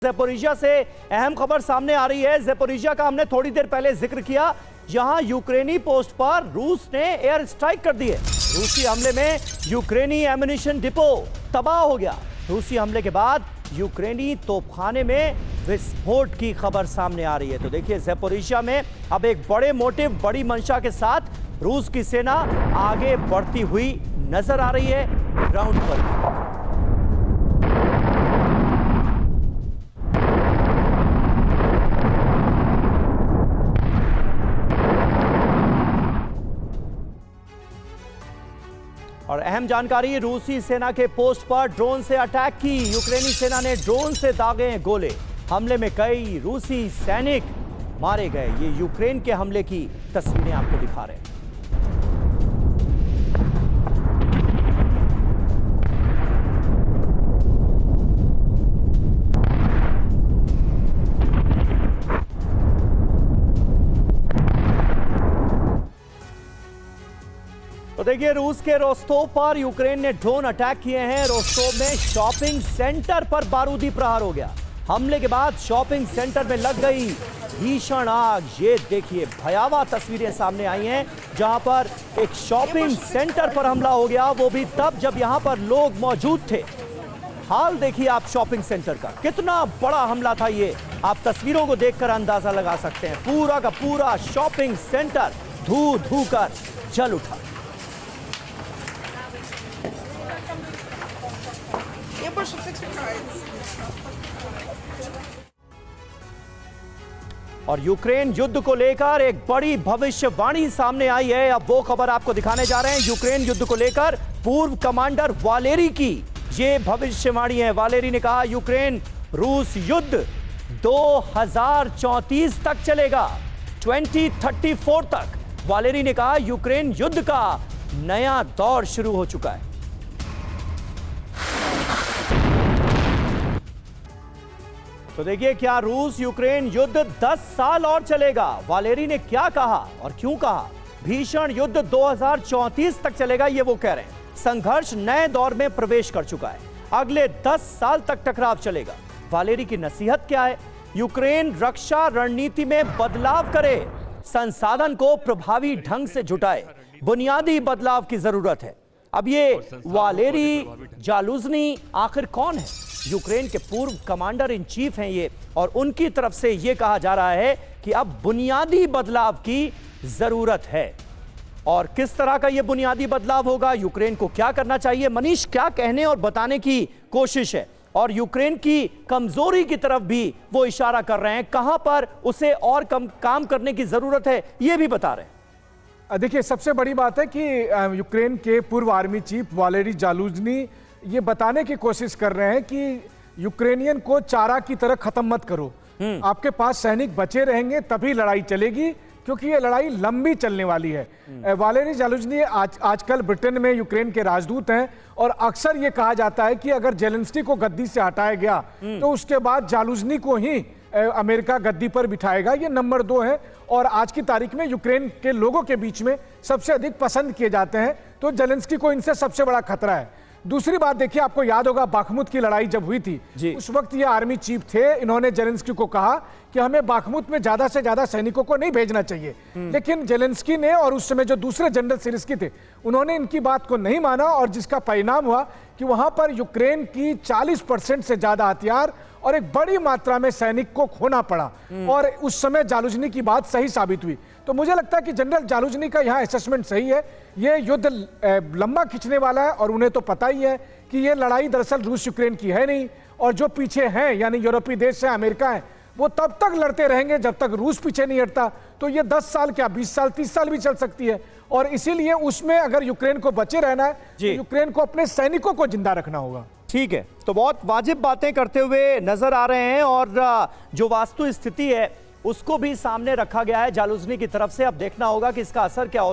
Zaporizhzhia से अहम खबर सामने आ रही है। ज़ैपोरिज़िया का हमने थोड़ी देर पहले जिक्र किया, जहां यूक्रेनी पोस्ट पर रूस ने एयर स्ट्राइक कर दी है। रूसी हमले में यूक्रेनी एम्युनिशन डिपो तबाह हो गया। रूसी हमले के बाद यूक्रेनी तोपखाने में विस्फोट की खबर सामने आ रही है। तो देखिए, ज़ैपोरिज़िया में अब एक बड़े मोटिव, बड़ी मंशा के साथ रूस की सेना आगे बढ़ती हुई नजर आ रही है ग्राउंड पर। और अहम जानकारी, रूसी सेना के पोस्ट पर ड्रोन से अटैक की। यूक्रेनी सेना ने ड्रोन से दागे हैं गोले। हमले में कई रूसी सैनिक मारे गए। ये यूक्रेन के हमले की तस्वीरें आपको दिखा रहे हैं। तो देखिए, रूस के रोस्तोव पर यूक्रेन ने ड्रोन अटैक किए हैं। रोस्तोव में शॉपिंग सेंटर पर बारूदी प्रहार हो गया। हमले के बाद शॉपिंग सेंटर में लग गई भीषण आग। ये देखिए, भयावह तस्वीरें सामने आई हैं, जहां पर एक शॉपिंग सेंटर पर हमला हो गया, वो भी तब जब यहां पर लोग मौजूद थे। हाल देखिए आप शॉपिंग सेंटर का, कितना बड़ा हमला था ये। आप तस्वीरों को देखकर अंदाजा लगा सकते हैं। पूरा का पूरा शॉपिंग सेंटर धू धू कर जल उठा। और यूक्रेन युद्ध को लेकर एक बड़ी भविष्यवाणी सामने आई है। अब वो खबर आपको दिखाने जा रहे हैं। यूक्रेन युद्ध को लेकर पूर्व कमांडर वालेरी की ये भविष्यवाणी है। वालेरी ने कहा, यूक्रेन रूस युद्ध 2034 तक चलेगा, 2034 तक। वालेरी ने कहा, यूक्रेन युद्ध का नया दौर शुरू हो चुका है। तो देखिए, क्या रूस यूक्रेन युद्ध 10 साल और चलेगा? वालेरी ने क्या कहा और क्यों कहा? भीषण युद्ध 2034 तक चलेगा, ये वो कह रहे हैं। संघर्ष नए दौर में प्रवेश कर चुका है। अगले 10 साल तक टकराव चलेगा। वालेरी की नसीहत क्या है? यूक्रेन रक्षा रणनीति में बदलाव करे, संसाधन को प्रभावी ढंग से जुटाए। बुनियादी बदलाव की जरूरत है। अब ये वालेरी जालुजनी आखिर कौन है? यूक्रेन के पूर्व कमांडर इन चीफ हैं ये, और उनकी तरफ से ये कहा जा रहा है कि अब बुनियादी बदलाव की जरूरत है। और किस तरह का ये बुनियादी बदलाव होगा, यूक्रेन को क्या करना चाहिए, मनीष क्या कहने और बताने की कोशिश है। और यूक्रेन की कमजोरी की तरफ भी वो इशारा कर रहे हैं, कहां पर उसे और काम करने की जरूरत है, ये भी बता रहे हैं। देखिए, सबसे बड़ी बात है कि यूक्रेन के पूर्व आर्मी चीफ वालेरी जालुजनी ये बताने की कोशिश कर रहे हैं कि यूक्रेनियन को चारा की तरह खत्म मत करो। आपके पास सैनिक बचे रहेंगे तभी लड़ाई चलेगी, क्योंकि ये लड़ाई लंबी चलने वाली है। वालेरी जालुजनी आजकल ब्रिटेन में यूक्रेन के राजदूत हैं, और अक्सर ये कहा जाता है कि अगर जेलेंस्की को गद्दी से हटाया गया तो उसके बाद जालुजनी को ही अमेरिका गद्दी पर बिठाएगा। ये नंबर 2 है, और आज की तारीख में यूक्रेन के लोगों के बीच में सबसे अधिक पसंद किए जाते हैं। तो जेलेंस्की को इनसे सबसे बड़ा खतरा है। दूसरी बात देखिए, आपको याद होगा बाखमुत की लड़ाई जब हुई थी, उस वक्त ये आर्मी चीफ थे। इन्होंने जेलेंस्की को कहा कि हमें बाखमुत में ज्यादा से ज्यादा सैनिकों को नहीं भेजना चाहिए। लेकिन जेलेंस्की ने और उस समय जो दूसरे जनरल सिरस्की थे, उन्होंने इनकी बात को नहीं माना, और जिसका परिणाम हुआ कि वहां पर यूक्रेन की 40% से ज्यादा हथियार और एक बड़ी मात्रा में सैनिक को खोना पड़ा। और उस समय जालुजनी की बात सही साबित हुई। तो मुझे लगता है कि जनरल जालुजनी का यहाँ असेसमेंट सही है। ये युद्ध लंबा खिंचने वाला है, और उन्हें तो पता ही है कि ये लड़ाई दरअसल रूस यूक्रेन की है नहीं, और जो पीछे हैं यानी यूरोपीय देश है, अमेरिका है, वो तब तक लड़ते रहेंगे जब तक रूस पीछे नहीं हटता। तो ये 10 साल क्या 20 साल 30 साल भी चल सकती है। और इसीलिए उसमें अगर यूक्रेन को बचे रहना है तो यूक्रेन को अपने सैनिकों को जिंदा रखना होगा। ठीक है, तो बहुत वाजिब बातें करते हुए नजर आ रहे हैं, और जो वास्तु स्थिति है उसको भी सामने रखा गया है जालुजनी की तरफ से। अब देखना होगा कि इसका असर क्या होता है।